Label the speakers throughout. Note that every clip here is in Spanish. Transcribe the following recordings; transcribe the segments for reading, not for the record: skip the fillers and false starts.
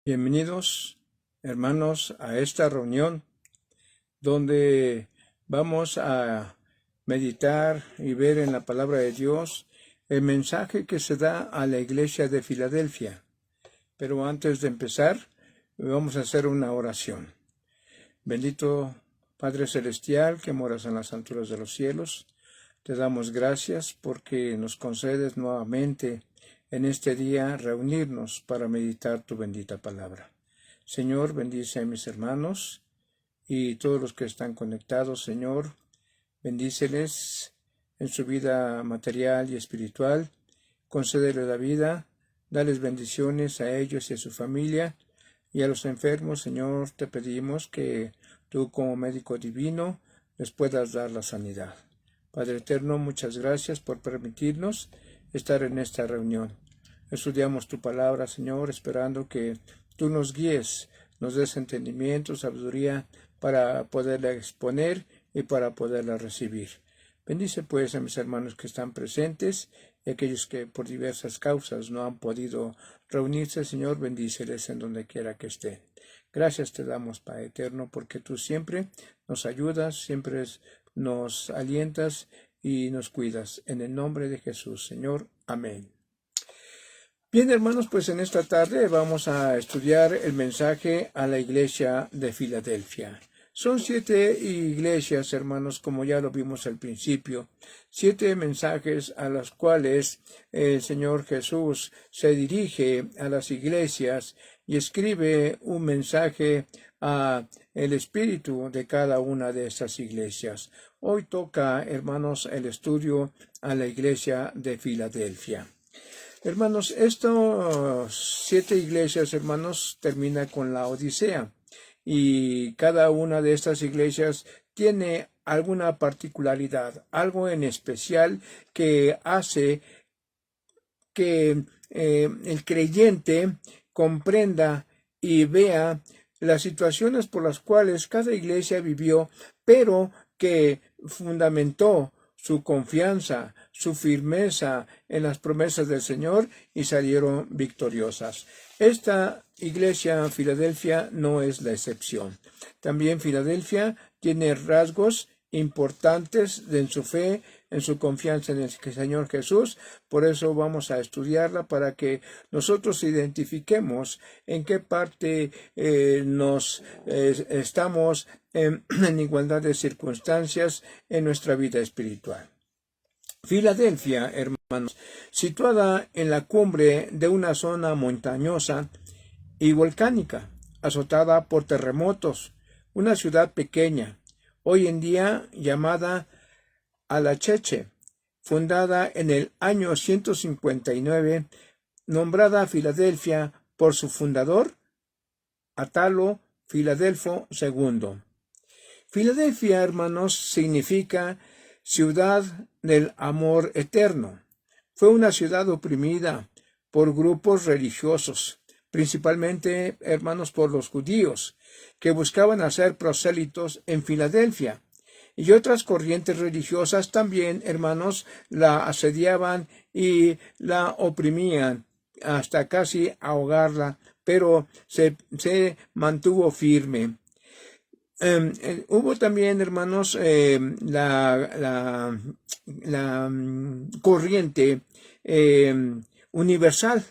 Speaker 1: Bienvenidos, hermanos, a esta reunión donde vamos a meditar y ver en la palabra de Dios el mensaje que se da a la iglesia de Filadelfia. Pero antes de empezar, vamos a hacer una oración. Bendito Padre Celestial, que moras en las alturas de los cielos, te damos gracias porque nos concedes nuevamente en este día reunirnos para meditar tu bendita palabra. Señor, bendice a mis hermanos y todos los que están conectados, Señor, bendíceles en su vida material y espiritual, concédele la vida, dales bendiciones a ellos y a su familia, y a los enfermos, Señor, te pedimos que tú como médico divino les puedas dar la sanidad. Padre eterno, muchas gracias por permitirnos estar en esta reunión. Estudiamos tu palabra, Señor, esperando que tú nos guíes, nos des entendimiento, sabiduría para poderla exponer y para poderla recibir. Bendice pues a mis hermanos que están presentes y aquellos que por diversas causas no han podido reunirse, Señor, bendíceles en donde quiera que estén. Gracias te damos, Padre eterno, porque tú siempre nos ayudas, siempre nos alientas y nos cuidas. En el nombre de Jesús, Señor. Amén. Bien, hermanos, pues en esta tarde vamos a estudiar el mensaje a la iglesia de Filadelfia. Son 7 iglesias, hermanos, como ya lo vimos al principio, 7 mensajes a los cuales el Señor Jesús se dirige a las iglesias y escribe un mensaje a el espíritu de cada una de estas iglesias. Hoy toca, hermanos, el estudio a la iglesia de Filadelfia. Hermanos, estos 7 iglesias, hermanos, termina con la Odisea. Y cada una de estas iglesias tiene alguna particularidad, algo en especial que hace que el creyente comprenda y vea las situaciones por las cuales cada iglesia vivió, pero que fundamentó su confianza, su firmeza en las promesas del Señor y salieron victoriosas. Esta iglesia Filadelfia no es la excepción. También Filadelfia tiene rasgos importantes en su fe, en su confianza en el Señor Jesús. Por eso vamos a estudiarla para que nosotros identifiquemos en qué parte estamos en igualdad de circunstancias en nuestra vida espiritual. Filadelfia, hermanos, situada en la cumbre de una zona montañosa y volcánica, azotada por terremotos, una ciudad pequeña, hoy en día llamada Alacheche, fundada en el año 159, nombrada Filadelfia por su fundador, Atalo Filadelfo II. Filadelfia, hermanos, significa ciudad del amor eterno. Fue una ciudad oprimida por grupos religiosos, principalmente, hermanos, por los judíos, que buscaban hacer prosélitos en Filadelfia. Y otras corrientes religiosas también, hermanos, la asediaban y la oprimían hasta casi ahogarla, pero se mantuvo firme. Hubo también, hermanos, la corriente universal,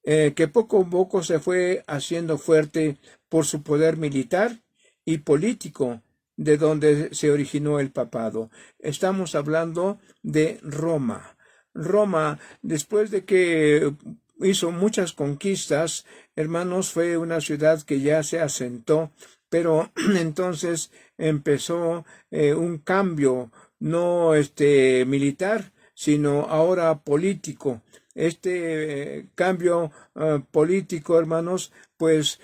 Speaker 1: que poco a poco se fue haciendo fuerte por su poder militar y político, de donde se originó el papado. Estamos hablando de Roma. Roma, después de que hizo muchas conquistas, hermanos, fue una ciudad que ya se asentó, pero entonces empezó un cambio, no militar, sino ahora político. Este cambio político, hermanos, pues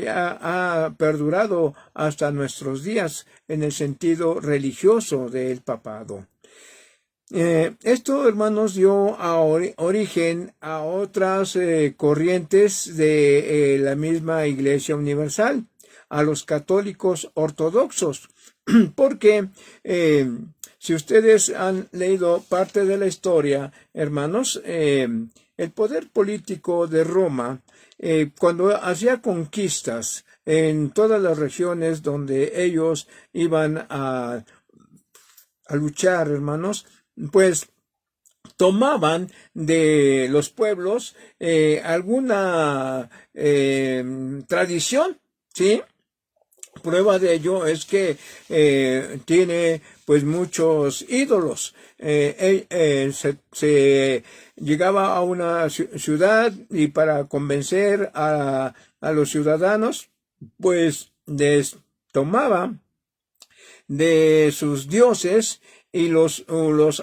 Speaker 1: ha perdurado hasta nuestros días en el sentido religioso del papado. Esto, hermanos, dio origen a otras corrientes de la misma Iglesia Universal, a los católicos ortodoxos, porque si ustedes han leído parte de la historia, hermanos, el poder político de Roma cuando hacía conquistas en todas las regiones donde ellos iban a luchar, hermanos, pues tomaban de los pueblos alguna tradición, ¿sí? Prueba de ello es que tiene pues muchos ídolos. Se llegaba a una ciudad y para convencer a los ciudadanos, pues les tomaba de sus dioses y los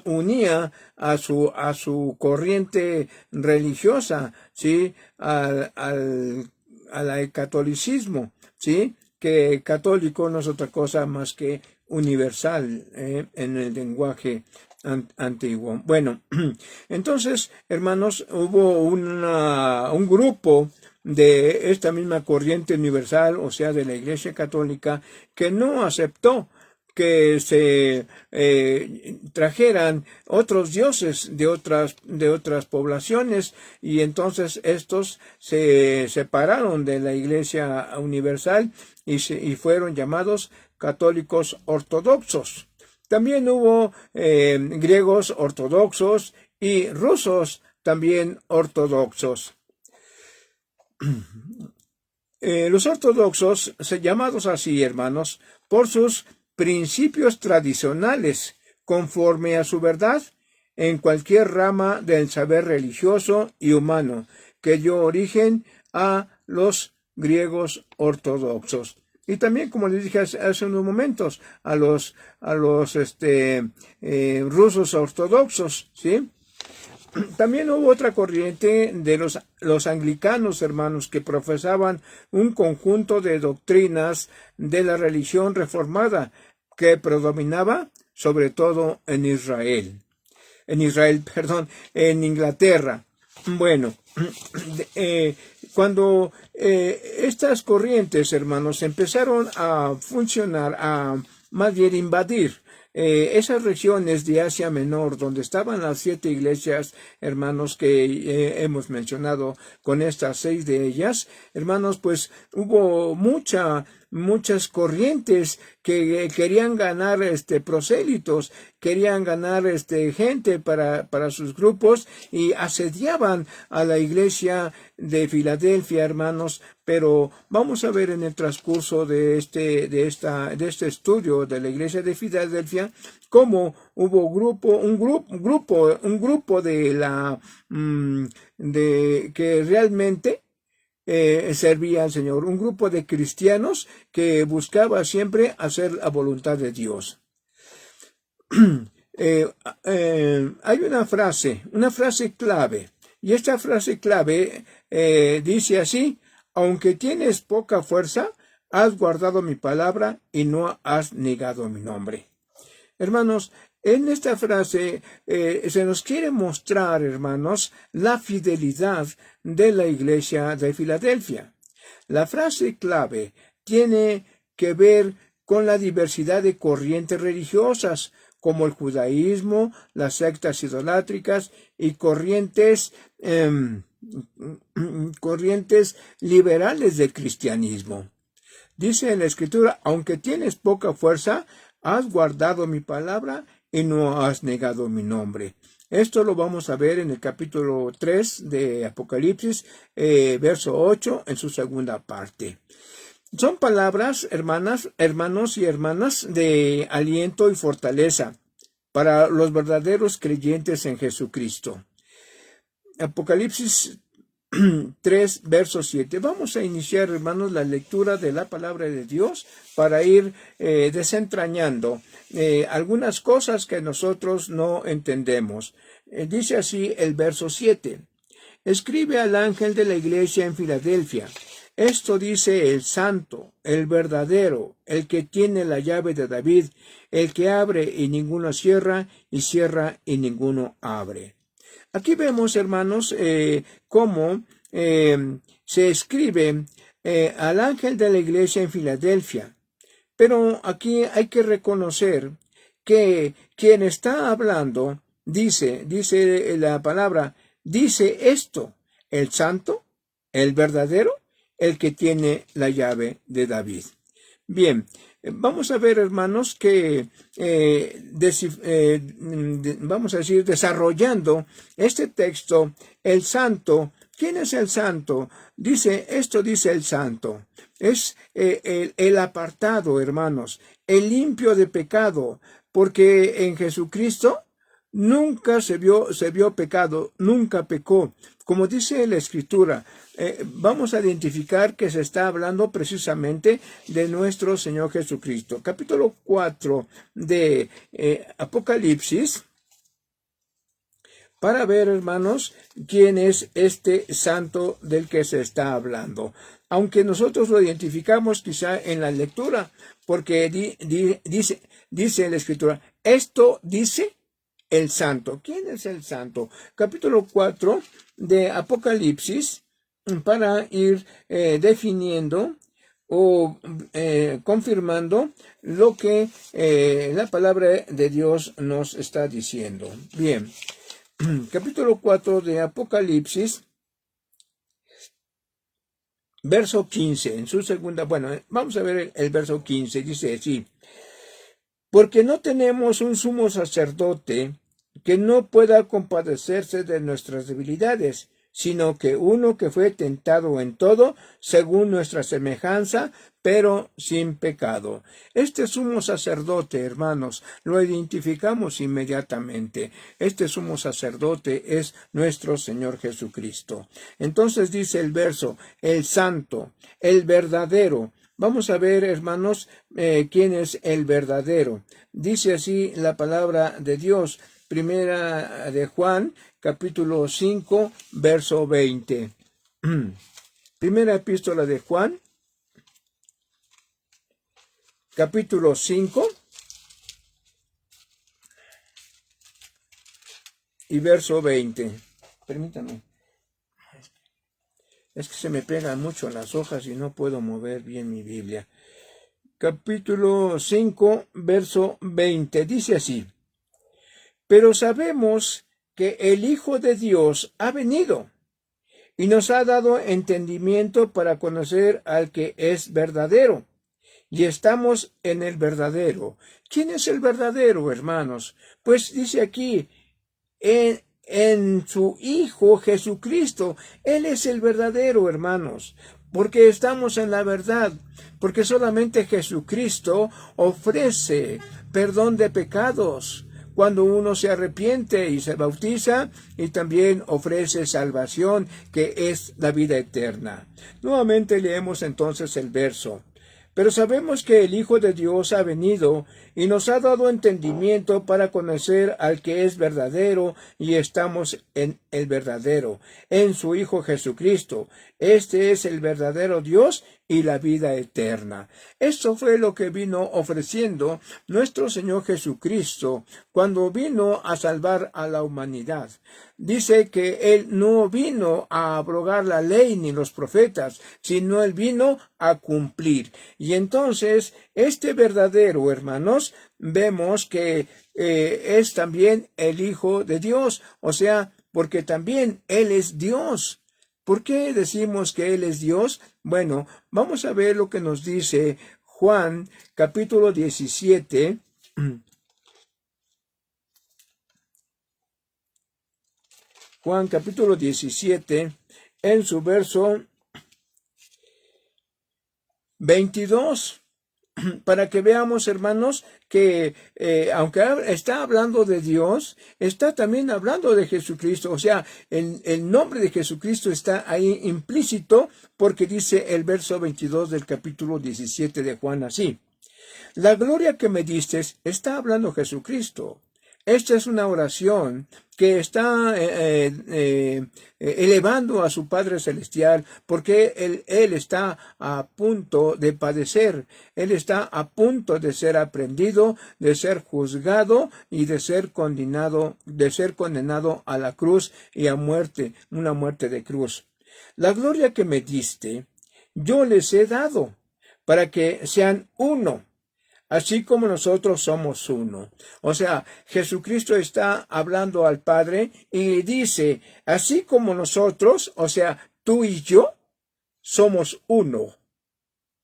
Speaker 1: unía a su corriente religiosa, ¿sí? Al catolicismo, ¿sí? Que católico no es otra cosa más que universal en el lenguaje antiguo. Bueno, entonces, hermanos, hubo un grupo de esta misma corriente universal, o sea, de la Iglesia Católica, que no aceptó que se trajeran otros dioses de otras poblaciones, y entonces estos se separaron de la Iglesia Universal y fueron llamados católicos ortodoxos. También hubo griegos ortodoxos y rusos también ortodoxos. Los ortodoxos, llamados así, hermanos, por sus principios tradicionales, conforme a su verdad, en cualquier rama del saber religioso y humano, que dio origen a los griegos ortodoxos. Y también, como les dije hace unos momentos, a los rusos ortodoxos, ¿sí? También hubo otra corriente de los anglicanos, hermanos, que profesaban un conjunto de doctrinas de la religión reformada que predominaba sobre todo en Inglaterra. Bueno, cuando estas corrientes, hermanos, empezaron a funcionar, a más bien invadir esas regiones de Asia Menor, donde estaban las 7 iglesias, hermanos, que hemos mencionado, con estas 6 de ellas, hermanos, pues hubo muchas corrientes que querían ganar prosélitos, querían ganar gente para sus grupos, y asediaban a la iglesia de Filadelfia, hermanos. Pero vamos a ver en el transcurso de este estudio de la iglesia de Filadelfia cómo hubo un grupo de que realmente servía al Señor, un grupo de cristianos que buscaba siempre hacer la voluntad de Dios. Hay una frase clave, y esta frase clave dice así: aunque tienes poca fuerza, has guardado mi palabra y no has negado mi nombre. Hermanos, en esta frase se nos quiere mostrar, hermanos, la fidelidad de la iglesia de Filadelfia. La frase clave tiene que ver con la diversidad de corrientes religiosas, como el judaísmo, las sectas idolátricas y corrientes liberales del cristianismo. Dice en la Escritura: aunque tienes poca fuerza, has guardado mi palabra y no has negado mi nombre. Esto lo vamos a ver en el capítulo 3 de Apocalipsis, verso 8, en su segunda parte. Son palabras, hermanos y hermanas, de aliento y fortaleza para los verdaderos creyentes en Jesucristo. Apocalipsis 3, verso 7. Vamos a iniciar, hermanos, la lectura de la palabra de Dios para ir desentrañando algunas cosas que nosotros no entendemos. Dice así el verso 7. Escribe al ángel de la iglesia en Filadelfia: esto dice el santo, el verdadero, el que tiene la llave de David, el que abre y ninguno cierra, y cierra y ninguno abre. Aquí vemos, hermanos, cómo se escribe al ángel de la iglesia en Filadelfia. Pero aquí hay que reconocer que quien está hablando dice la palabra, dice esto, el santo, el verdadero, el que tiene la llave de David. Bien, vamos a ver, hermanos, que vamos a decir, desarrollando este texto, el santo. ¿Quién es el santo? Dice el santo. Es el apartado, hermanos, el limpio de pecado, porque en Jesucristo nunca se vio pecado, nunca pecó. Como dice la Escritura, vamos a identificar que se está hablando precisamente de nuestro Señor Jesucristo. Capítulo 4 de Apocalipsis, para ver, hermanos, quién es este santo del que se está hablando. Aunque nosotros lo identificamos quizá en la lectura, porque dice la Escritura, esto dice el santo. ¿Quién es el santo? Capítulo 4 de Apocalipsis, para ir definiendo o confirmando lo que la palabra de Dios nos está diciendo. Bien, capítulo 4 de Apocalipsis, verso 15, en su segunda, vamos a ver el verso 15, dice así: porque no tenemos un sumo sacerdote que no pueda compadecerse de nuestras debilidades, sino que uno que fue tentado en todo, según nuestra semejanza, pero sin pecado. Este sumo sacerdote, hermanos, lo identificamos inmediatamente. Este sumo sacerdote es nuestro Señor Jesucristo. Entonces dice el verso, el santo, el verdadero. Vamos a ver, hermanos, quién es el verdadero. Dice así la palabra de Dios, primera de Juan, capítulo 5, verso 20. Primera epístola de Juan, capítulo 5 y verso 20. Permítanme. Es que se me pegan mucho las hojas y no puedo mover bien mi Biblia. Capítulo 5, verso 20. Dice así: pero sabemos que el Hijo de Dios ha venido y nos ha dado entendimiento para conocer al que es verdadero. Y estamos en el verdadero. ¿Quién es el verdadero, hermanos? Pues dice aquí, en su Hijo Jesucristo. Él es el verdadero, hermanos, porque estamos en la verdad, porque solamente Jesucristo ofrece perdón de pecados cuando uno se arrepiente y se bautiza, y también ofrece salvación, que es la vida eterna. Nuevamente leemos entonces el verso. Pero sabemos que el Hijo de Dios ha venido y nos ha dado entendimiento para conocer al que es verdadero, y estamos en el verdadero, en su Hijo Jesucristo. Este es el verdadero Dios y la vida eterna. Esto fue lo que vino ofreciendo nuestro Señor Jesucristo cuando vino a salvar a la humanidad. Dice que Él no vino a abrogar la ley ni los profetas, sino Él vino a cumplir. Y entonces, este verdadero, hermanos, vemos que es también el Hijo de Dios, o sea, porque también Él es Dios. ¿Por qué decimos que Él es Dios? Bueno, vamos a ver lo que nos dice Juan, capítulo 17, Juan capítulo 17, en su verso 22, para que veamos, hermanos, que aunque está hablando de Dios, está también hablando de Jesucristo. O sea, el nombre de Jesucristo está ahí implícito, porque dice el verso 22 del capítulo 17 de Juan así: la gloria que me diste, está hablando Jesucristo. Esta es una oración que está elevando a su Padre Celestial, porque Él está a punto de padecer. Él está a punto de ser aprendido, de ser juzgado y de ser condenado a la cruz y a muerte, una muerte de cruz. La gloria que me diste, yo les he dado, para que sean uno, así como nosotros somos uno. O sea, Jesucristo está hablando al Padre y dice, así como nosotros, o sea, tú y yo, somos uno.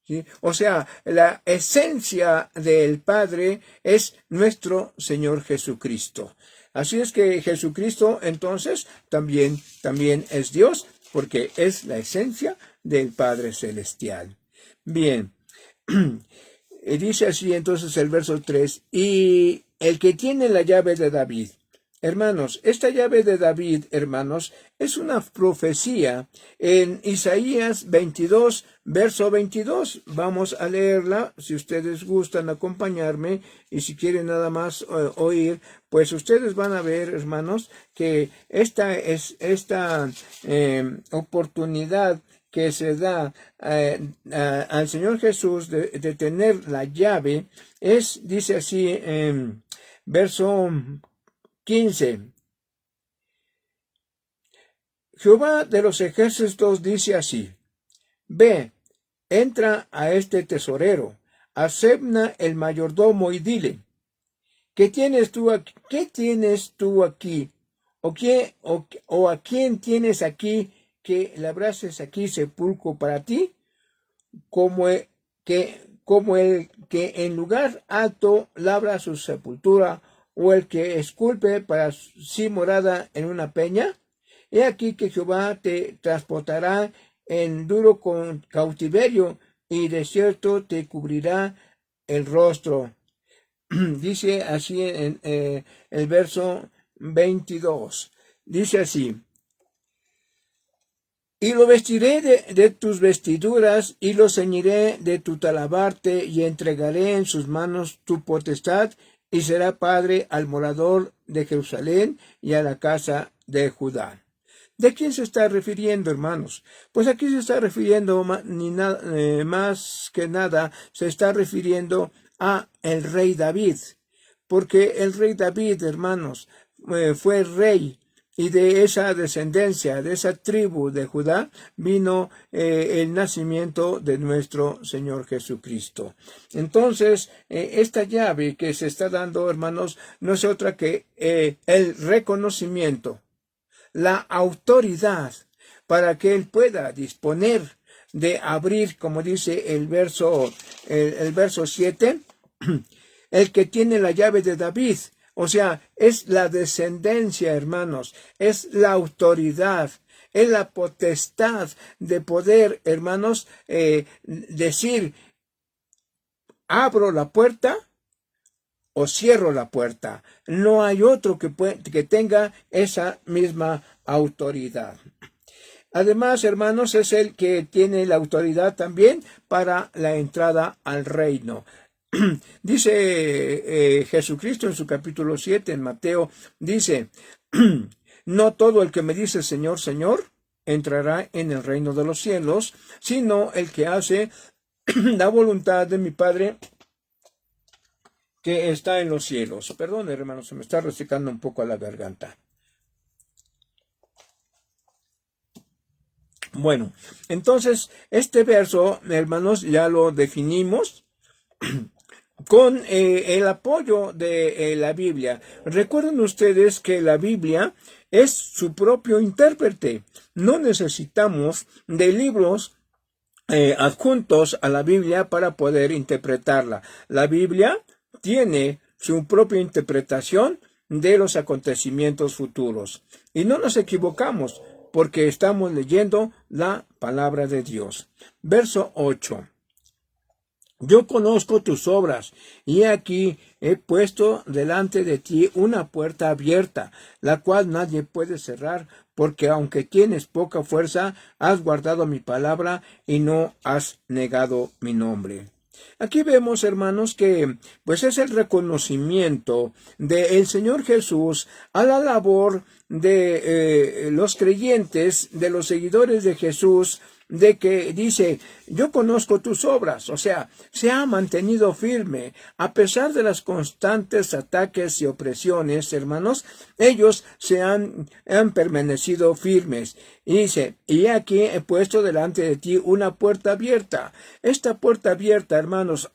Speaker 1: ¿Sí? O sea, la esencia del Padre es nuestro Señor Jesucristo. Así es que Jesucristo entonces también es Dios, porque es la esencia del Padre Celestial. Bien, dice así entonces el verso 3, y el que tiene la llave de David. Hermanos, esta llave de David, hermanos, es una profecía en Isaías 22, verso 22. Vamos a leerla, si ustedes gustan acompañarme y si quieren nada más oír, pues ustedes van a ver, hermanos, que esta oportunidad que se da al Señor Jesús de tener la llave, dice así en verso 15. Jehová de los ejércitos dice así: Ve, entra a este tesorero, a Sebna el mayordomo, y dile: ¿Qué tienes tú aquí? ¿Qué tienes tú aquí? ¿O a quién tienes aquí que labrases aquí sepulcro para ti? Como el que en lugar alto labra su sepultura, o el que esculpe para sí morada en una peña. He aquí que Jehová te transportará en duro cautiverio, y desierto te cubrirá el rostro. Dice así en el verso 22. Dice así: Y lo vestiré de tus vestiduras, y lo ceñiré de tu talabarte, y entregaré en sus manos tu potestad, y será padre al morador de Jerusalén y a la casa de Judá. ¿De quién se está refiriendo, hermanos? Pues aquí se está refiriendo más que nada, se está refiriendo a el rey David, porque el rey David, hermanos, fue rey, y de esa descendencia, de esa tribu de Judá, vino el nacimiento de nuestro Señor Jesucristo. Entonces, esta llave que se está dando, hermanos, no es otra que el reconocimiento, la autoridad, para que Él pueda disponer de abrir, como dice el verso 7, el que tiene la llave de David. O sea, es la descendencia, hermanos, es la autoridad, es la potestad de poder, hermanos, decir: abro la puerta o cierro la puerta. No hay otro que tenga esa misma autoridad. Además, hermanos, es el que tiene la autoridad también para la entrada al reino. Dice Jesucristo en su capítulo 7, en Mateo, dice: No todo el que me dice Señor, Señor, entrará en el reino de los cielos, sino el que hace la voluntad de mi Padre que está en los cielos. Perdón, hermanos, se me está resecando un poco la garganta. Bueno, entonces, este verso, hermanos, ya lo definimos con el apoyo de la Biblia. Recuerden ustedes que la Biblia es su propio intérprete. No necesitamos de libros adjuntos a la Biblia para poder interpretarla. La Biblia tiene su propia interpretación de los acontecimientos futuros. Y no nos equivocamos, porque estamos leyendo la palabra de Dios. Verso 8. Yo conozco tus obras, y aquí he puesto delante de ti una puerta abierta, la cual nadie puede cerrar, porque aunque tienes poca fuerza, has guardado mi palabra y no has negado mi nombre. Aquí vemos, hermanos, que pues es el reconocimiento del Señor Jesús a la labor de los creyentes, de los seguidores de Jesús, de que dice: yo conozco tus obras. O sea, se ha mantenido firme a pesar de las constantes ataques y opresiones, hermanos. Ellos han permanecido firmes. Y dice, y aquí he puesto delante de ti una puerta abierta. Esta puerta abierta, hermanos,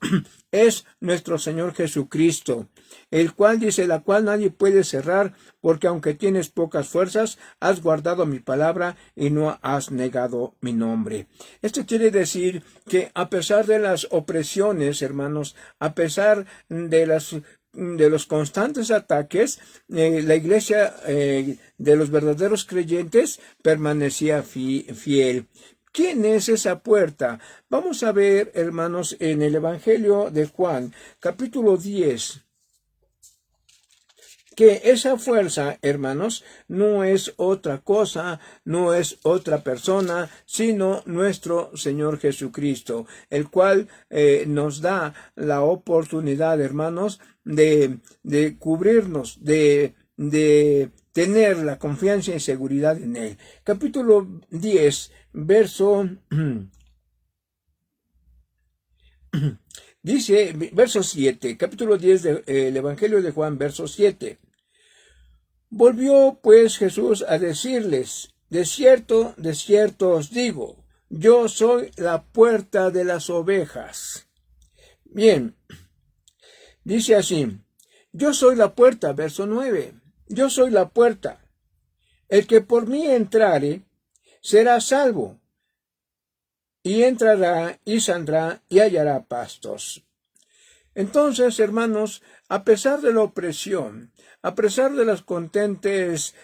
Speaker 1: es nuestro Señor Jesucristo, el cual dice, la cual nadie puede cerrar, porque aunque tienes pocas fuerzas, has guardado mi palabra y no has negado mi nombre. Esto quiere decir que a pesar de las opresiones, hermanos, a pesar de los constantes ataques, la iglesia de los verdaderos creyentes permanecía fiel. ¿Quién es esa puerta? Vamos a ver, hermanos, en el Evangelio de Juan, capítulo 10, que esa fuerza, hermanos, no es otra cosa, no es otra persona, sino nuestro Señor Jesucristo, el cual nos da la oportunidad, hermanos, de cubrirnos, de tener la confianza y seguridad en Él. Capítulo 10, verso dice, verso 7, capítulo 10 del Evangelio de Juan, verso 7. Volvió pues Jesús a decirles, de cierto os digo, yo soy la puerta de las ovejas. Bien, dice así, yo soy la puerta, verso 9, yo soy la puerta. El que por mí entrare, será salvo, y entrará y saldrá y hallará pastos. Entonces, hermanos, a pesar de la opresión, a pesar de las contentes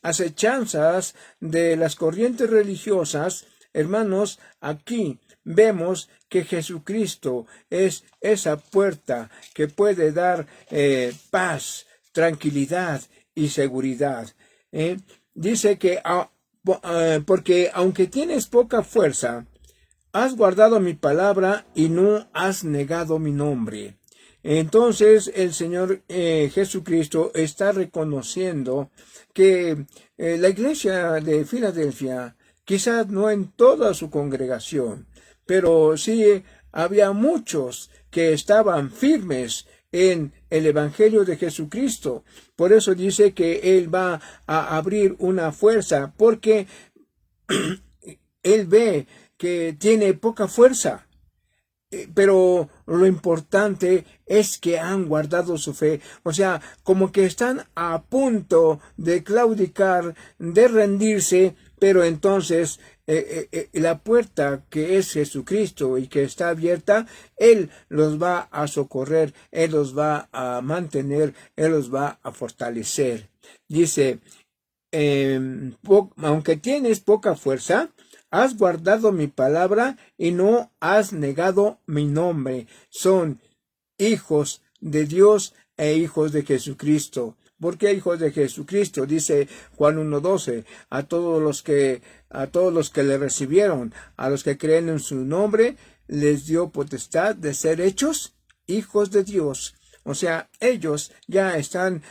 Speaker 1: acechanzas de las corrientes religiosas, hermanos, aquí vemos que Jesucristo es esa puerta que puede dar paz, tranquilidad y seguridad. Dice que porque aunque tienes poca fuerza, has guardado mi palabra y no has negado mi nombre. Entonces el Señor Jesucristo está reconociendo que la iglesia de Filadelfia, quizás no en toda su congregación, pero sí había muchos que estaban firmes en el Evangelio de Jesucristo. Por eso dice que Él va a abrir una fuerza, porque Él ve que tiene poca fuerza, pero lo importante es que han guardado su fe. O sea, como que están a punto de claudicar, de rendirse, pero entonces la puerta que es Jesucristo y que está abierta, Él los va a socorrer, Él los va a mantener, Él los va a fortalecer. Dice, aunque tienes poca fuerza, has guardado mi palabra y no has negado mi nombre. Son hijos de Dios e hijos de Jesucristo. ¿Por qué hijos de Jesucristo? Dice Juan 1:12, a todos los que le recibieron, a los que creen en su nombre, les dio potestad de ser hechos hijos de Dios. O sea, ellos ya están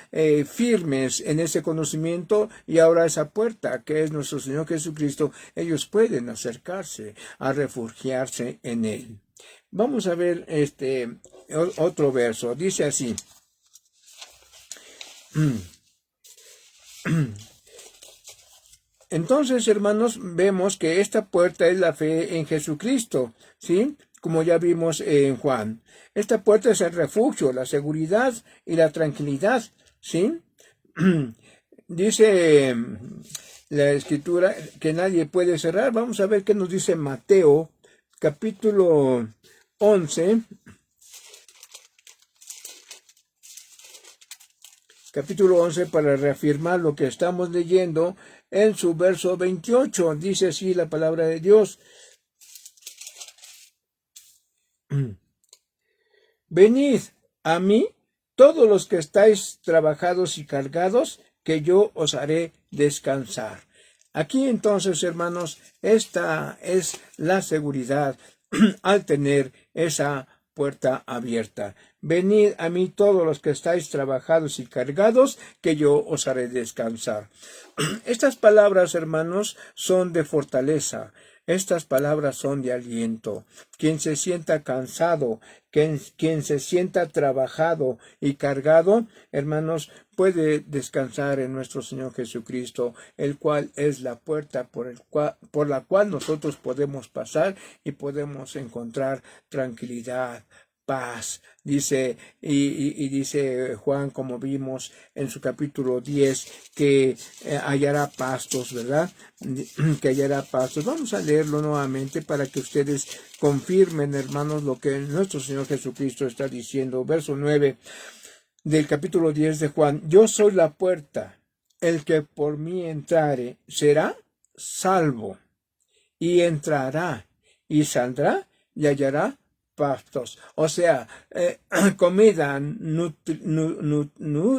Speaker 1: firmes en ese conocimiento, y ahora esa puerta que es nuestro Señor Jesucristo, ellos pueden acercarse a refugiarse en Él. Vamos a ver otro verso. Dice así. Entonces, hermanos, vemos que esta puerta es la fe en Jesucristo, ¿sí? Como ya vimos en Juan. Esta puerta es el refugio, la seguridad y la tranquilidad, ¿sí? Dice la Escritura que nadie puede cerrar. Vamos a ver qué nos dice Mateo, capítulo 11. Capítulo 11, para reafirmar lo que estamos leyendo en su verso 28. Dice así la palabra de Dios. Venid a mí, todos los que estáis trabajados y cargados, que yo os haré descansar. Aquí entonces, hermanos, esta es la seguridad al tener esa puerta abierta. Venid a mí todos los que estáis trabajados y cargados, que yo os haré descansar. Estas palabras, hermanos, son de fortaleza. Estas palabras son de aliento. Quien se sienta cansado, quien se sienta trabajado y cargado, hermanos, puede descansar en nuestro Señor Jesucristo, el cual es la puerta por la cual nosotros podemos pasar y podemos encontrar tranquilidad, paz. Dice, y dice Juan, como vimos en su capítulo 10, que hallará pastos, ¿verdad? Que hallará pastos. Vamos a leerlo nuevamente para que ustedes confirmen, hermanos, lo que nuestro Señor Jesucristo está diciendo. Verso 9 del capítulo 10 de Juan. Yo soy la puerta. El que por mí entrare será salvo, y entrará y saldrá y hallará pastos. O sea, comida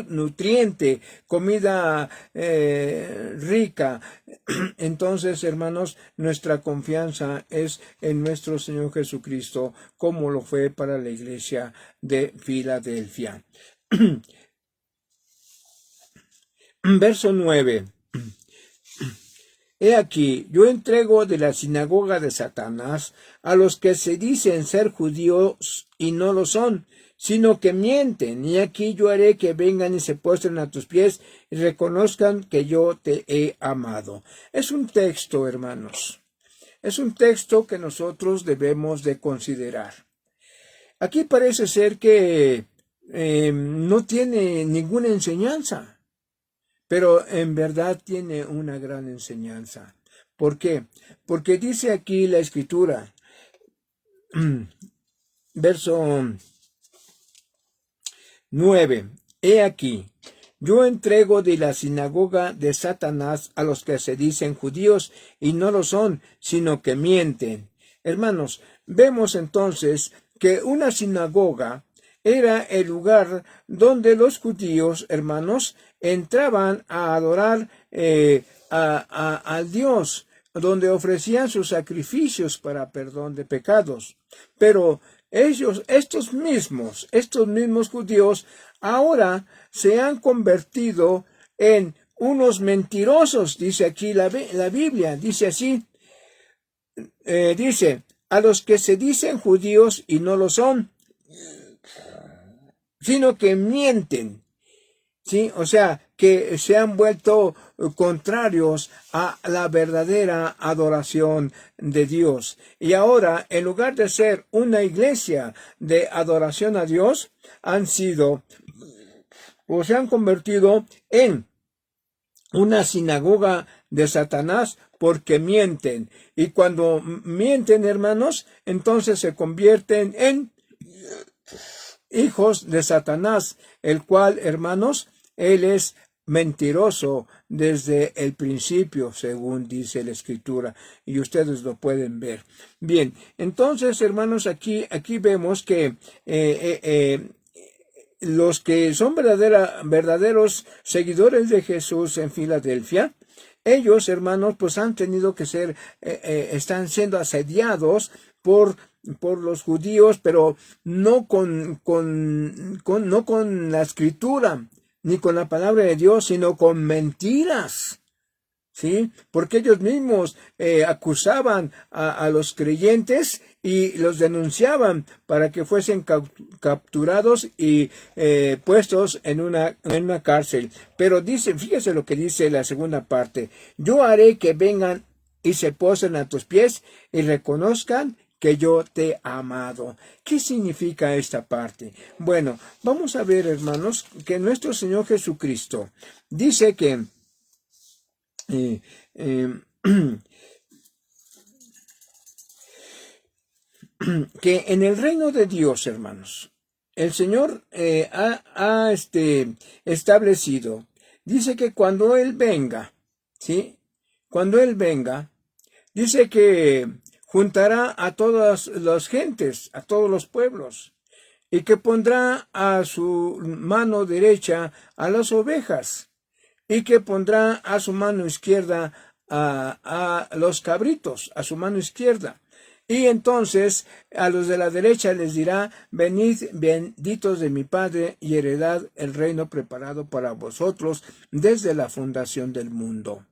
Speaker 1: nutriente, comida rica. Entonces, hermanos, nuestra confianza es en nuestro Señor Jesucristo, como lo fue para la iglesia de Filadelfia. Verso 9. He aquí, yo entrego de la sinagoga de Satanás a los que se dicen ser judíos y no lo son, sino que mienten, y aquí yo haré que vengan y se postren a tus pies y reconozcan que yo te he amado. Es un texto, hermanos, es un texto que nosotros debemos de considerar. Aquí parece ser que no tiene ninguna enseñanza. Pero en verdad tiene una gran enseñanza. ¿Por qué? Porque dice aquí la Escritura, verso 9, he aquí, yo entrego de la sinagoga de Satanás a los que se dicen judíos y no lo son, sino que mienten. Hermanos, vemos entonces que una sinagoga era el lugar donde los judíos, hermanos, entraban a adorar al Dios, donde ofrecían sus sacrificios para perdón de pecados. Pero estos mismos judíos, ahora se han convertido en unos mentirosos, dice aquí la Biblia, dice así, dice, a los que se dicen judíos y no lo son, sino que mienten, ¿sí? O sea, que se han vuelto contrarios a la verdadera adoración de Dios. Y ahora, en lugar de ser una iglesia de adoración a Dios, han sido o se han convertido en una sinagoga de Satanás porque mienten. Y cuando mienten, hermanos, entonces se convierten en hijos de Satanás, el cual, hermanos, él es mentiroso desde el principio, según dice la Escritura, y ustedes lo pueden ver. Bien, entonces, hermanos, aquí vemos que los que son verdaderos seguidores de Jesús en Filadelfia, ellos, hermanos, pues han tenido que ser, están siendo asediados por los judíos, pero no con la Escritura, ni con la palabra de Dios, sino con mentiras. ¿Sí? Porque ellos mismos acusaban a los creyentes y los denunciaban para que fuesen capturados y puestos en una cárcel. Pero fíjese lo que dice la segunda parte. Yo haré que vengan y se posen a tus pies y reconozcan que yo te he amado. ¿Qué significa esta parte? Bueno, vamos a ver, hermanos, que nuestro Señor Jesucristo dice que que en el reino de Dios, hermanos, el Señor ha establecido, dice que cuando Él venga, ¿sí? Cuando Él venga, dice que juntará a todas las gentes, a todos los pueblos, y que pondrá a su mano derecha a las ovejas, y que pondrá a su mano izquierda a los cabritos, a su mano izquierda. Y entonces a los de la derecha les dirá, venid benditos de mi Padre y heredad el reino preparado para vosotros desde la fundación del mundo.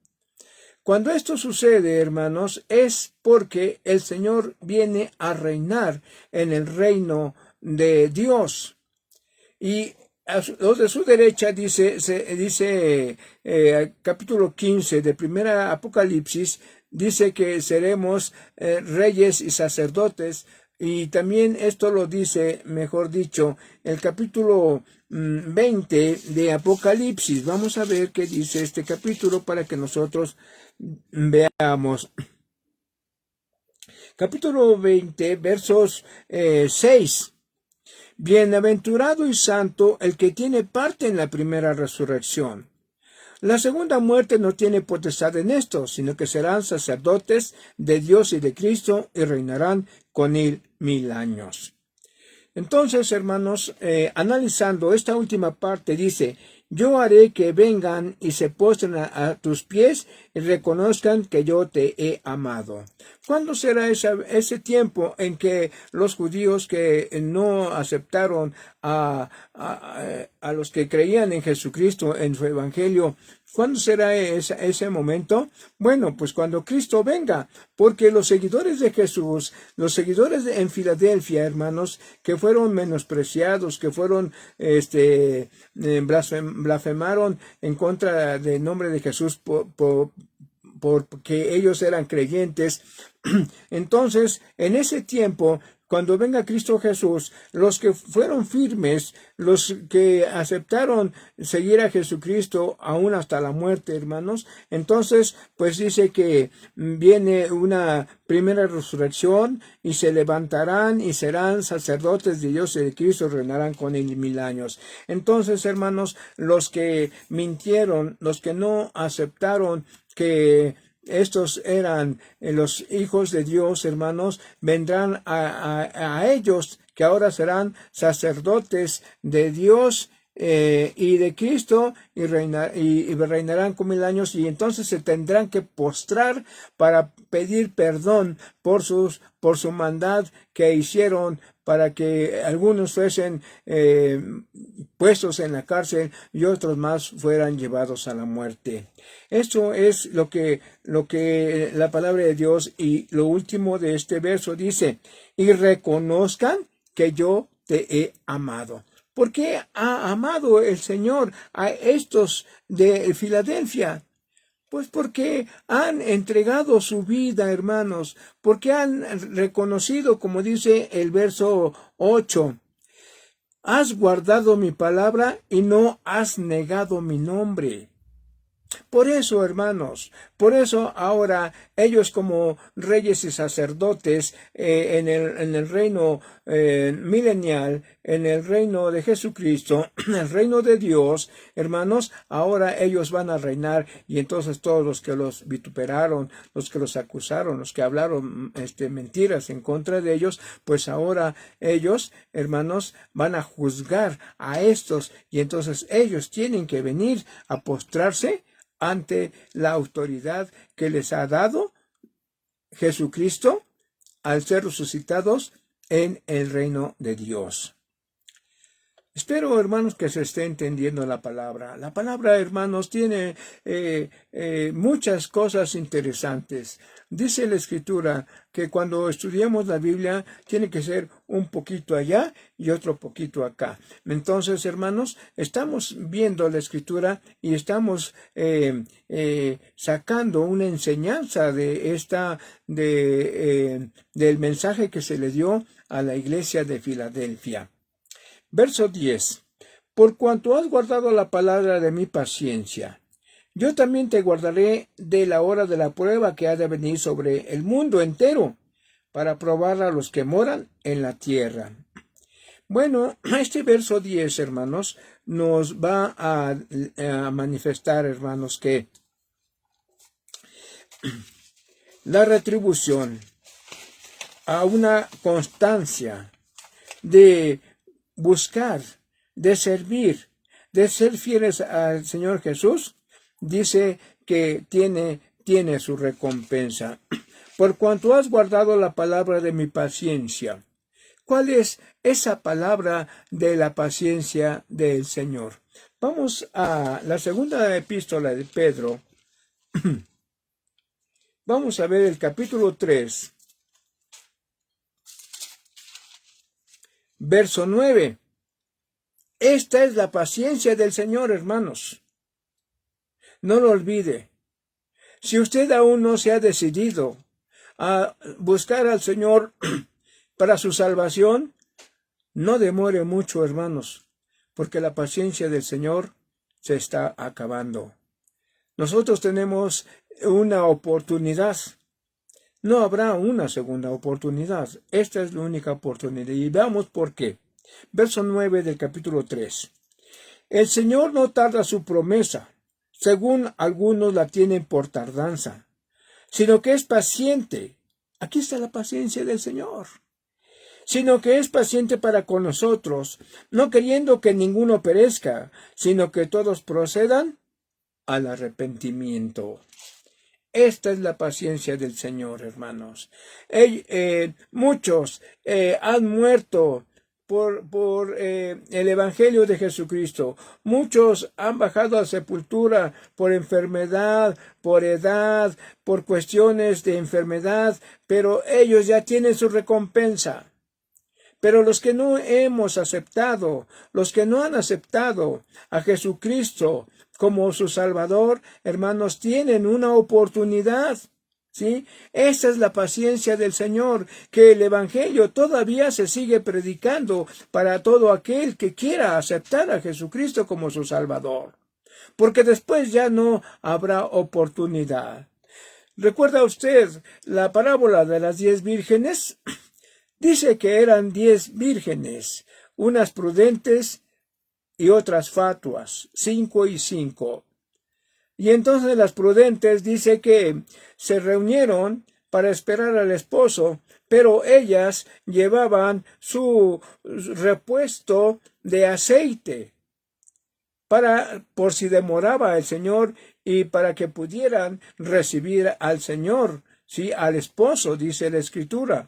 Speaker 1: Cuando esto sucede, hermanos, es porque el Señor viene a reinar en el reino de Dios. Y a los de su derecha dice capítulo 15 de primera Apocalipsis, dice que seremos reyes y sacerdotes. Y también esto lo dice, mejor dicho, el capítulo 20 de Apocalipsis. Vamos a ver qué dice este capítulo para que nosotros veamos. Capítulo 20, versos 6. Bienaventurado y santo el que tiene parte en la primera resurrección. La segunda muerte no tiene potestad en esto, sino que serán sacerdotes de Dios y de Cristo y reinarán con él 1000 años. Entonces, hermanos, analizando esta última parte, dice: yo haré que vengan y se postren a tus pies y reconozcan que yo te he amado. ¿Cuándo será ese tiempo en que los judíos que no aceptaron a los que creían en Jesucristo, en su evangelio, cuándo será ese momento? Bueno, pues cuando Cristo venga, porque los seguidores de Jesús, los seguidores en Filadelfia, hermanos, que fueron menospreciados, que fueron blasfemaron en contra del nombre de Jesús porque ellos eran creyentes. Entonces, en ese tiempo, cuando venga Cristo Jesús, los que fueron firmes, los que aceptaron seguir a Jesucristo aún hasta la muerte, hermanos, entonces, pues dice que viene una primera resurrección y se levantarán y serán sacerdotes de Dios y de Cristo, reinarán con él 1000 años. Entonces, hermanos, los que mintieron, los que no aceptaron que estos eran los hijos de Dios, hermanos, vendrán a ellos, que ahora serán sacerdotes de Dios y de Cristo, y reinarán con 1000 años, y entonces se tendrán que postrar para pedir perdón por su maldad que hicieron, para que algunos fuesen puestos en la cárcel y otros más fueran llevados a la muerte. Esto es lo que la palabra de Dios, y lo último de este verso dice: y reconozcan que yo te he amado. ¿Por qué ha amado el Señor a estos de Filadelfia? Pues porque han entregado su vida, hermanos, porque han reconocido, como dice el verso 8, has guardado mi palabra y no has negado mi nombre. Por eso, hermanos, por eso ahora ellos, como reyes y sacerdotes en el reino milenial, en el reino de Jesucristo, en el reino de Dios, hermanos, ahora ellos van a reinar, y entonces todos los que los vituperaron, los que los acusaron, los que hablaron mentiras en contra de ellos, pues ahora ellos, hermanos, van a juzgar a estos, y entonces ellos tienen que venir a postrarse ante la autoridad que les ha dado Jesucristo al ser resucitados en el reino de Dios. Espero, hermanos, que se esté entendiendo la palabra. La palabra, hermanos, tiene muchas cosas interesantes. Dice la Escritura que cuando estudiamos la Biblia tiene que ser un poquito allá y otro poquito acá. Entonces, hermanos, estamos viendo la Escritura y estamos sacando una enseñanza de del mensaje que se le dio a la iglesia de Filadelfia. Verso 10. Por cuanto has guardado la palabra de mi paciencia, yo también te guardaré de la hora de la prueba que ha de venir sobre el mundo entero, para probar a los que moran en la tierra. Bueno, este verso 10, hermanos, nos va a manifestar, hermanos, que la retribución a una constancia de buscar, de servir, de ser fieles al Señor Jesús, dice que tiene su recompensa. Por cuanto has guardado la palabra de mi paciencia. ¿Cuál es esa palabra de la paciencia del Señor? Vamos a la segunda epístola de Pedro, Vamos a ver el capítulo 3, verso 9. Esta es la paciencia del Señor, hermanos. No lo olvide. Si usted aún no se ha decidido a buscar al Señor para su salvación, no demore mucho, hermanos, porque la paciencia del Señor se está acabando. Nosotros tenemos una oportunidad. No habrá una segunda oportunidad. Esta es la única oportunidad. Y veamos por qué. Verso 9 del capítulo 3. El Señor no tarda su promesa, según algunos la tienen por tardanza, sino que es paciente. Aquí está la paciencia del Señor. Sino que es paciente para con nosotros, no queriendo que ninguno perezca, sino que todos procedan al arrepentimiento. Esta es la paciencia del Señor, hermanos. Muchos han muerto por el Evangelio de Jesucristo. Muchos han bajado a sepultura por enfermedad, por edad, por cuestiones de enfermedad, pero ellos ya tienen su recompensa. Pero los que no hemos aceptado, los que no han aceptado a Jesucristo como su Salvador, hermanos, tienen una oportunidad. ¿Sí? Esa es la paciencia del Señor, que el Evangelio todavía se sigue predicando para todo aquel que quiera aceptar a Jesucristo como su Salvador. Porque después ya no habrá oportunidad. ¿Recuerda usted la parábola de las 10 vírgenes? Dice que eran 10 vírgenes, unas prudentes y otras fatuas, 5 y 5. Y entonces las prudentes dice que se reunieron para esperar al esposo, pero ellas llevaban su repuesto de aceite por si demoraba el Señor y para que pudieran recibir al Señor, sí, al esposo, dice la Escritura.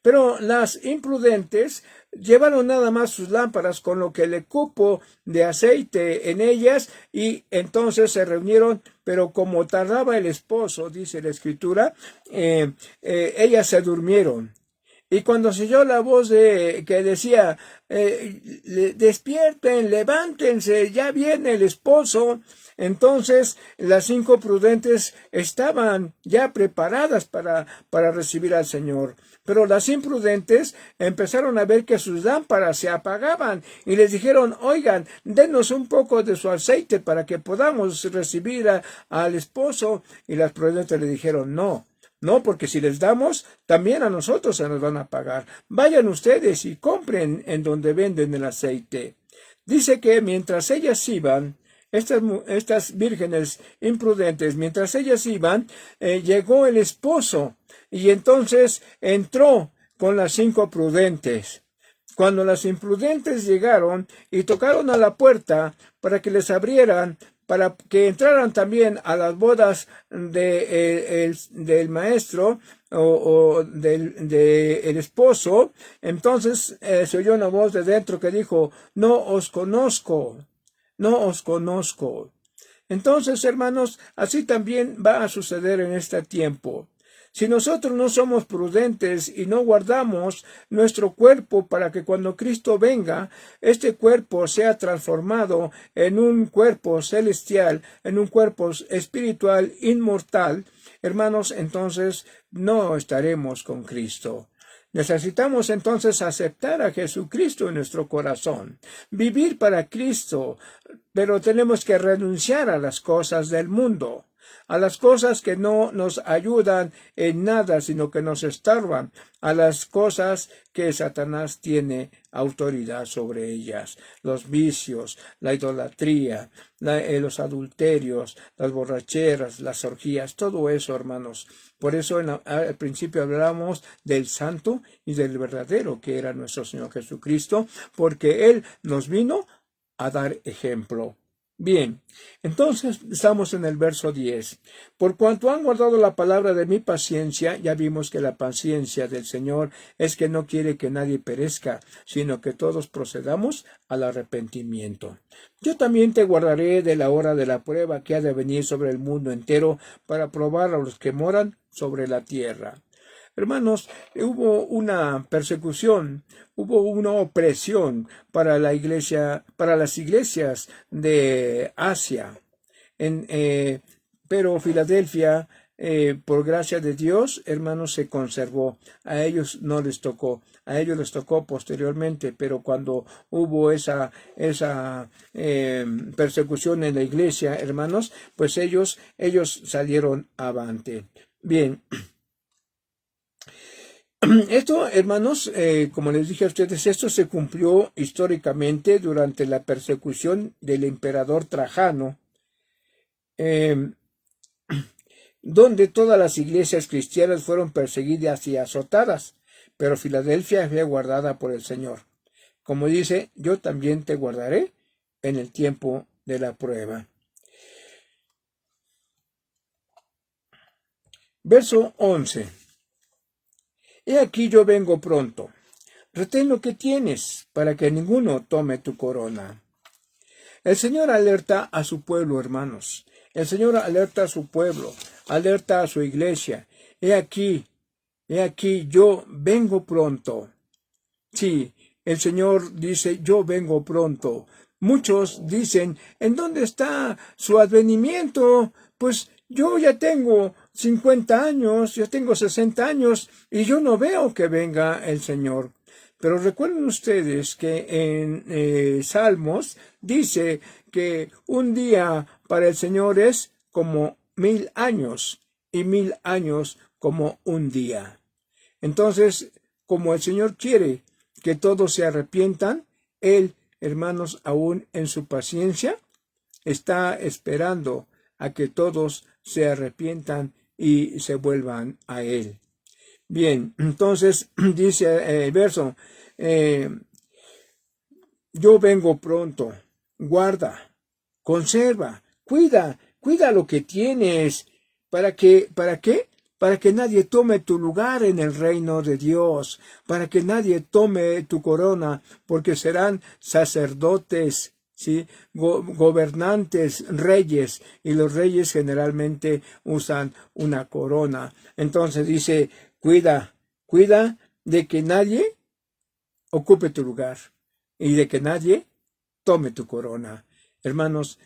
Speaker 1: Pero las imprudentes llevaron nada más sus lámparas con lo que le cupo de aceite en ellas y entonces se reunieron, pero como tardaba el esposo, dice la Escritura, ellas se durmieron. Y cuando se oyó la voz que decía, despierten, levántense, ya viene el esposo, entonces las 5 prudentes estaban ya preparadas para recibir al Señor. Pero las imprudentes empezaron a ver que sus lámparas se apagaban y les dijeron, oigan, denos un poco de su aceite para que podamos recibir al esposo. Y las prudentes le dijeron, no, porque si les damos, también a nosotros se nos van a pagar. Vayan ustedes y compren en donde venden el aceite. Dice que mientras ellas iban, estas vírgenes imprudentes, mientras ellas iban, llegó el esposo y entonces entró con las 5 prudentes. Cuando las imprudentes llegaron y tocaron a la puerta para que les abrieran, para que entraran también a las bodas del maestro o del esposo, entonces se oyó una voz de dentro que dijo, no os conozco. Entonces, hermanos, así también va a suceder en este tiempo. Si nosotros no somos prudentes y no guardamos nuestro cuerpo para que cuando Cristo venga, este cuerpo sea transformado en un cuerpo celestial, en un cuerpo espiritual inmortal, hermanos, entonces no estaremos con Cristo. Necesitamos entonces aceptar a Jesucristo en nuestro corazón, vivir para Cristo, pero tenemos que renunciar a las cosas del mundo, a las cosas que no nos ayudan en nada, sino que nos estorban, a las cosas que Satanás tiene autoridad sobre ellas, los vicios, la idolatría, los adulterios, las borracheras, las orgías, todo eso, hermanos. Por eso al principio hablamos del santo y del verdadero, que era nuestro Señor Jesucristo, porque Él nos vino a dar ejemplo. Bien, entonces estamos en el verso 10. Por cuanto han guardado la palabra de mi paciencia, ya vimos que la paciencia del Señor es que no quiere que nadie perezca, sino que todos procedamos al arrepentimiento. Yo también te guardaré de la hora de la prueba que ha de venir sobre el mundo entero para probar a los que moran sobre la tierra. Hermanos, hubo una persecución, hubo una opresión para la iglesia, para las iglesias de Asia. Pero Filadelfia, por gracia de Dios, hermanos, se conservó. A ellos no les tocó, a ellos les tocó posteriormente, pero cuando hubo esa persecución en la iglesia, hermanos, pues ellos salieron avante. Bien. Esto, hermanos, como les dije a ustedes, esto se cumplió históricamente durante la persecución del emperador Trajano, donde todas las iglesias cristianas fueron perseguidas y azotadas, pero Filadelfia fue guardada por el Señor. Como dice, yo también te guardaré en el tiempo de la prueba. Verso 11. He aquí yo vengo pronto. Retén lo que tienes, para que ninguno tome tu corona. El Señor alerta a su pueblo, hermanos. El Señor alerta a su pueblo, alerta a su iglesia. He aquí, yo vengo pronto. Sí, el Señor dice, yo vengo pronto. Muchos dicen, ¿en dónde está su advenimiento? Pues yo ya tengo 50 años, yo tengo 60 años y yo no veo que venga el Señor. Pero recuerden ustedes que en Salmos dice que un día para el Señor es como 1000 años y 1000 años como un día. Entonces, como el Señor quiere que todos se arrepientan, Él, hermanos, aún en su paciencia, está esperando a que todos se arrepientan y se vuelvan a Él. Bien, entonces dice el verso, yo vengo pronto, guarda, conserva, cuida lo que tienes, ¿para qué? Para que nadie tome tu lugar en el reino de Dios, para que nadie tome tu corona, porque serán sacerdotes, ¿sí? Gobernantes, reyes, y los reyes generalmente usan una corona. Entonces dice, cuida de que nadie ocupe tu lugar y de que nadie tome tu corona. Hermanos,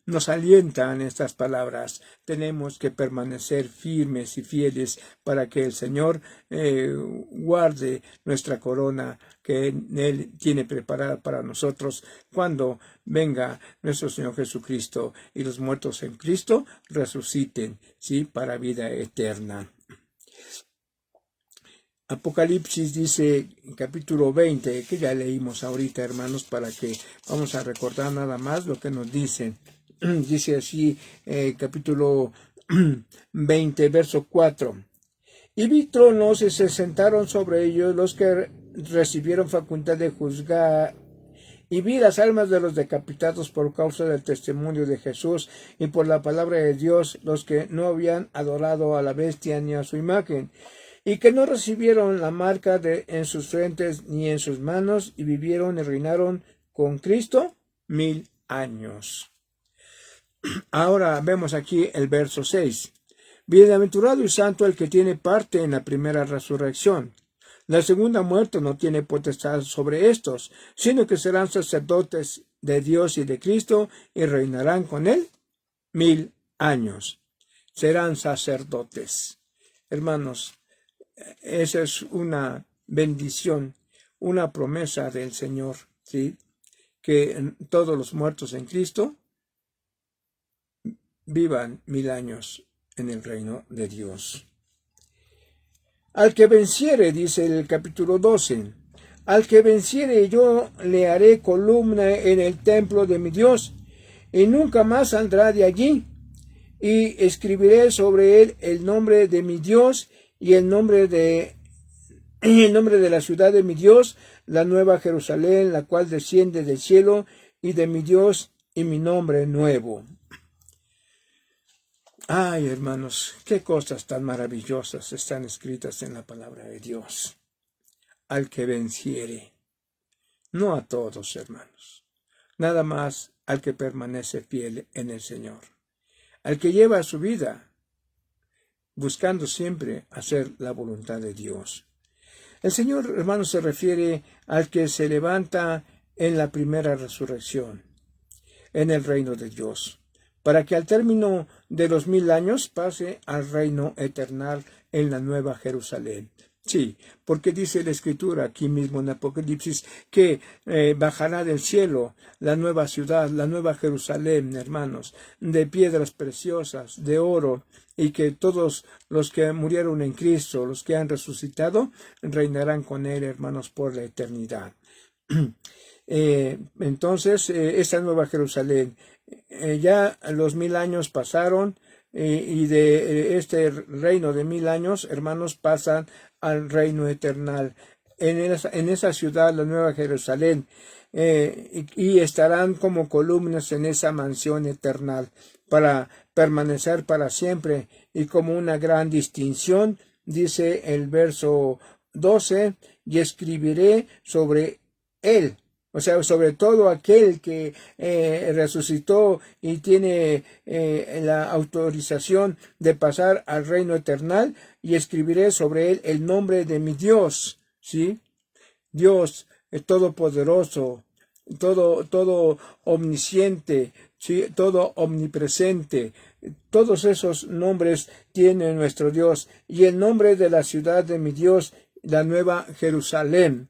Speaker 1: nos alientan estas palabras. Tenemos que permanecer firmes y fieles para que el Señor guarde nuestra corona que Él tiene preparada para nosotros cuando venga nuestro Señor Jesucristo y los muertos en Cristo resuciten, ¿sí? Para vida eterna. Apocalipsis dice en capítulo 20, que ya leímos ahorita, hermanos, para que vamos a recordar nada más lo que nos dice. Dice así, capítulo 20, verso 4. Y vi tronos y se sentaron sobre ellos los que recibieron facultad de juzgar. Y vi las almas de los decapitados por causa del testimonio de Jesús y por la palabra de Dios, los que no habían adorado a la bestia ni a su imagen, y que no recibieron la marca en sus frentes ni en sus manos, y vivieron y reinaron con Cristo 1000 años. Ahora vemos aquí el verso 6. Bienaventurado y santo el que tiene parte en la primera resurrección. La segunda muerte no tiene potestad sobre estos, sino que serán sacerdotes de Dios y de Cristo, y reinarán con él 1000 años. Serán sacerdotes. Hermanos, esa es una bendición, una promesa del Señor, ¿sí? Que todos los muertos en Cristo vivan 1000 años en el reino de Dios. Al que venciere, dice el capítulo 12, al que venciere yo le haré columna en el templo de mi Dios, y nunca más saldrá de allí, y escribiré sobre él el nombre de mi Dios y el nombre de la ciudad de mi Dios, la nueva Jerusalén, la cual desciende del cielo y de mi Dios y mi nombre nuevo. Ay, hermanos, qué cosas tan maravillosas están escritas en la palabra de Dios. Al que venciere, no a todos, hermanos, nada más al que permanece fiel en el Señor, al que lleva su vida buscando siempre hacer la voluntad de Dios. El Señor, hermanos, se refiere al que se levanta en la primera resurrección, en el reino de Dios, para que al término de los 1000 años pase al reino eternal en la Nueva Jerusalén. Sí, porque dice la Escritura aquí mismo en Apocalipsis que bajará del cielo la nueva ciudad, la Nueva Jerusalén, hermanos, de piedras preciosas, de oro, y que todos los que murieron en Cristo, los que han resucitado, reinarán con Él, hermanos, por la eternidad. Entonces, esta Nueva Jerusalén, ya los 1000 años pasaron, y de este reino de 1000 años, hermanos, pasan al reino eternal. En esa ciudad, la Nueva Jerusalén, y estarán como columnas en esa mansión eternal para permanecer para siempre, y como una gran distinción, dice el verso 12, y escribiré sobre él, o sea, sobre todo aquel que resucitó y tiene la autorización de pasar al reino eternal, y escribiré sobre él el nombre de mi Dios, ¿sí? Dios todopoderoso, todo omnisciente, ¿sí? Todo omnipresente. Todos esos nombres tiene nuestro Dios, y el nombre de la ciudad de mi Dios, la Nueva Jerusalén,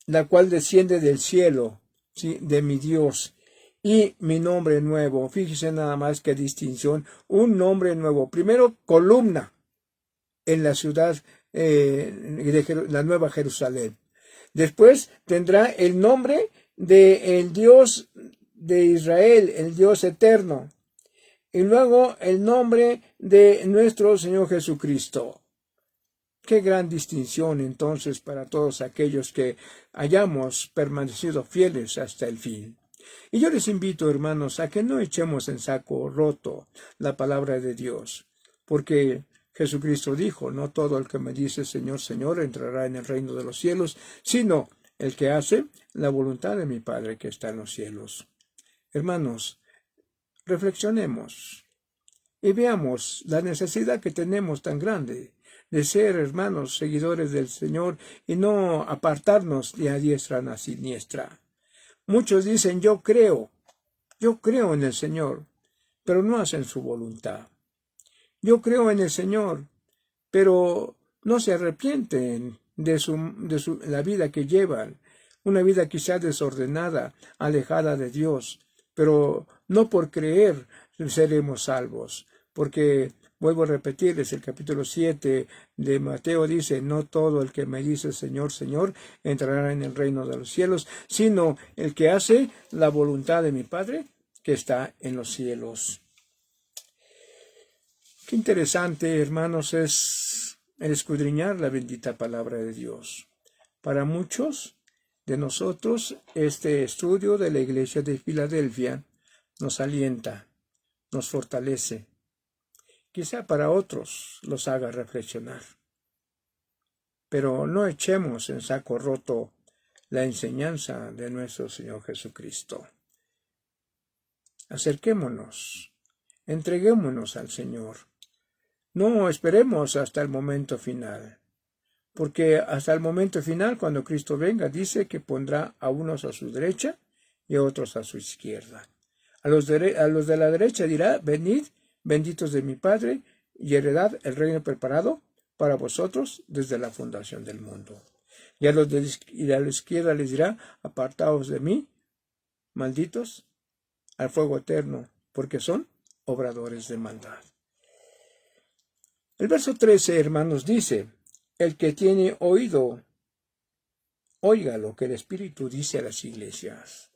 Speaker 1: la cual desciende del cielo, ¿sí? De mi Dios, y mi nombre nuevo. Fíjese nada más qué distinción, un nombre nuevo. Primero, columna en la ciudad de la Nueva Jerusalén. Después tendrá el nombre del Dios de Israel, el Dios eterno. Y luego el nombre de nuestro Señor Jesucristo. Qué gran distinción entonces para todos aquellos que hayamos permanecido fieles hasta el fin. Y yo les invito, hermanos, a que no echemos en saco roto la palabra de Dios, porque Jesucristo dijo, no todo el que me dice Señor, Señor entrará en el reino de los cielos, sino el que hace la voluntad de mi Padre que está en los cielos. Hermanos, reflexionemos y veamos la necesidad que tenemos tan grande de ser, hermanos, seguidores del Señor y no apartarnos de a diestra ni a siniestra. Muchos dicen, yo creo en el Señor, pero no hacen su voluntad. Yo creo en el Señor, pero no se arrepienten de la vida que llevan, una vida quizá desordenada, alejada de Dios, pero no por creer seremos salvos, porque vuelvo a repetirles, el capítulo 7 de Mateo dice, no todo el que me dice Señor, Señor, entrará en el reino de los cielos, sino el que hace la voluntad de mi Padre que está en los cielos. Qué interesante, hermanos, es el escudriñar la bendita palabra de Dios. Para muchos de nosotros, este estudio de la Iglesia de Filadelfia nos alienta, nos fortalece. Quizá para otros los haga reflexionar. Pero no echemos en saco roto la enseñanza de nuestro Señor Jesucristo. Acerquémonos, entreguémonos al Señor. No esperemos hasta el momento final, porque hasta el momento final, cuando Cristo venga, dice que pondrá a unos a su derecha y a otros a su izquierda. A los de la derecha dirá, venid, benditos de mi Padre, y heredad el reino preparado para vosotros desde la fundación del mundo. Y a los de la izquierda les dirá, apartaos de mí, malditos, al fuego eterno, porque son obradores de maldad. El verso 13, hermanos, dice, el que tiene oído, oiga lo que el Espíritu dice a las iglesias.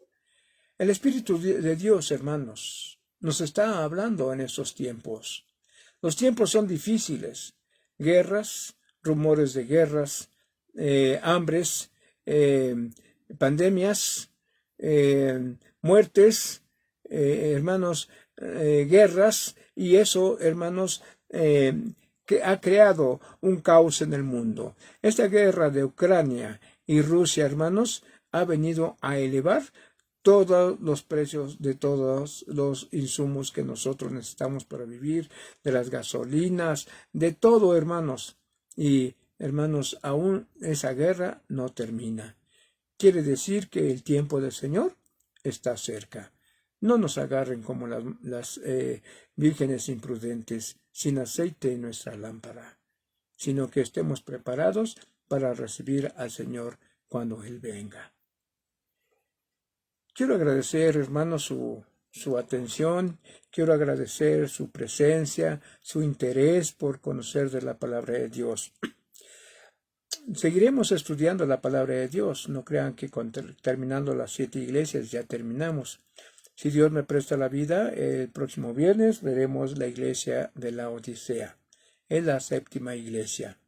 Speaker 1: El Espíritu de Dios, hermanos, nos está hablando en estos tiempos. Los tiempos son difíciles. Guerras, rumores de guerras, hambres, pandemias, muertes, hermanos, guerras, y eso, hermanos, que ha creado un caos en el mundo. Esta guerra de Ucrania y Rusia, hermanos, ha venido a elevar todos los precios de todos los insumos que nosotros necesitamos para vivir, de las gasolinas, de todo, hermanos. Y, hermanos, aún esa guerra no termina. Quiere decir que el tiempo del Señor está cerca. No nos agarren como las vírgenes imprudentes, sin aceite en nuestra lámpara, sino que estemos preparados para recibir al Señor cuando Él venga. Quiero agradecer, hermanos, su atención, quiero agradecer su presencia, su interés por conocer de la palabra de Dios. Seguiremos estudiando la palabra de Dios, no crean que terminando las 7 iglesias ya terminamos. Si Dios me presta la vida, el próximo viernes veremos la iglesia de la Odisea, es la 7ª iglesia.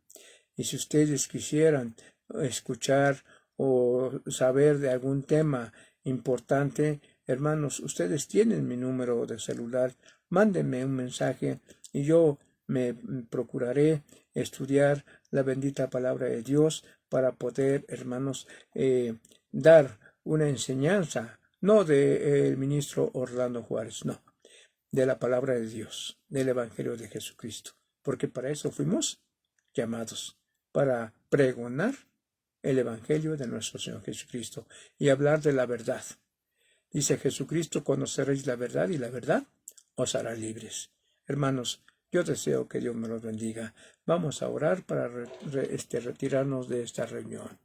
Speaker 1: Y si ustedes quisieran escuchar o saber de algún tema importante, hermanos, ustedes tienen mi número de celular, mándenme un mensaje y yo me procuraré estudiar la bendita palabra de Dios para poder, hermanos, dar una enseñanza, no del ministro Orlando Juárez, no, de la palabra de Dios, del Evangelio de Jesucristo, porque para eso fuimos llamados, para pregonar el Evangelio de nuestro Señor Jesucristo y hablar de la verdad. Dice Jesucristo, conoceréis la verdad y la verdad os hará libres. Hermanos, yo deseo que Dios me los bendiga. Vamos a orar para retirarnos de esta reunión.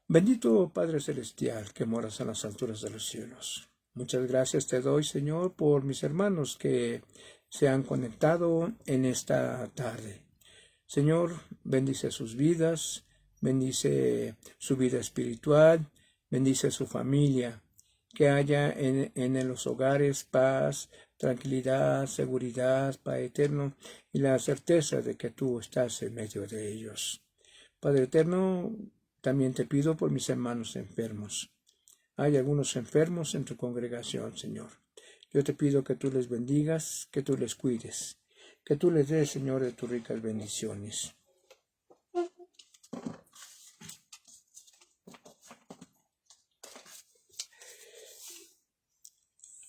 Speaker 1: Bendito Padre Celestial, que moras en las alturas de los cielos. Muchas gracias te doy, Señor, por mis hermanos que se han conectado en esta tarde. Señor, bendice sus vidas, bendice su vida espiritual, bendice su familia, que haya en los hogares paz, tranquilidad, seguridad, Padre eterno, y la certeza de que tú estás en medio de ellos. Padre eterno, también te pido por mis hermanos enfermos. Hay algunos enfermos en tu congregación, Señor. Yo te pido que tú les bendigas, que tú les cuides, que tú les des, Señor, de tus ricas bendiciones.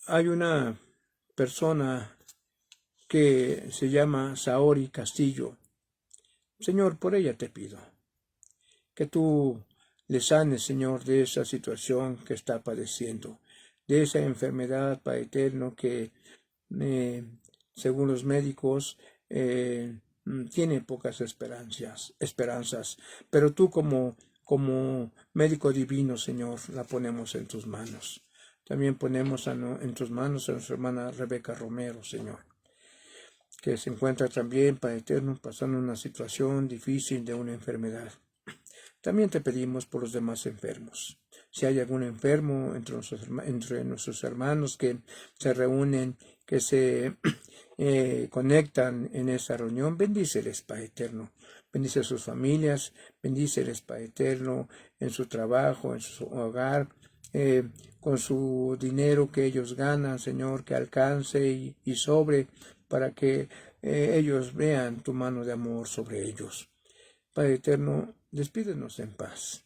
Speaker 1: Hay una persona que se llama Saori Castillo. Señor, por ella te pido que tú le sanes, Señor, de esa situación que está padeciendo, de esa enfermedad, Padre eterno, que según los médicos tiene pocas esperanzas, pero tú como médico divino, Señor, la ponemos en tus manos. También ponemos en tus manos a nuestra hermana Rebeca Romero, Señor, que se encuentra también, Padre eterno, pasando una situación difícil de una enfermedad. También te pedimos por los demás enfermos. Si hay algún enfermo entre nuestros hermanos que se reúnen, que se conectan en esa reunión, bendíceles, Padre eterno. Bendice a sus familias, bendíceles, Padre eterno, en su trabajo, en su hogar, con su dinero que ellos ganan, Señor, que alcance y sobre, para que ellos vean tu mano de amor sobre ellos. Padre eterno, despídenos en paz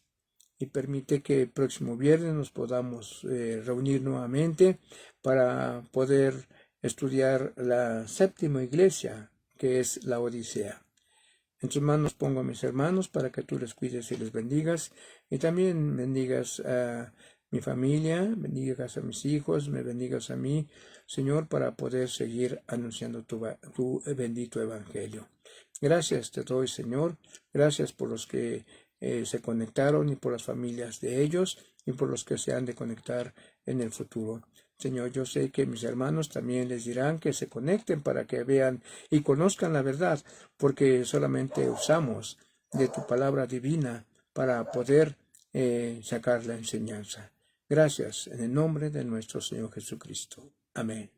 Speaker 1: y permite que el próximo viernes nos podamos reunir nuevamente para poder estudiar la 7ª iglesia, que es la Odisea. En tus manos pongo a mis hermanos para que tú les cuides y les bendigas, y también bendigas a mi familia, bendigas a mis hijos, me bendigas a mí, Señor, para poder seguir anunciando tu bendito evangelio. Gracias te doy, Señor. Gracias por los que se conectaron y por las familias de ellos y por los que se han de conectar en el futuro. Señor, yo sé que mis hermanos también les dirán que se conecten para que vean y conozcan la verdad, porque solamente usamos de tu palabra divina para poder sacar la enseñanza. Gracias en el nombre de nuestro Señor Jesucristo. Amén.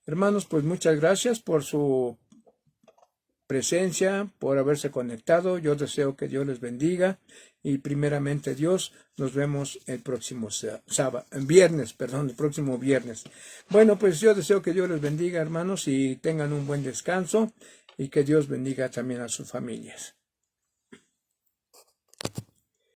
Speaker 1: Hermanos, pues muchas gracias por su presencia, por haberse conectado. Yo deseo que Dios les bendiga y primeramente Dios, nos vemos el próximo el próximo viernes. Bueno, pues yo deseo que Dios les bendiga, hermanos, y tengan un buen descanso y que Dios bendiga también a sus familias.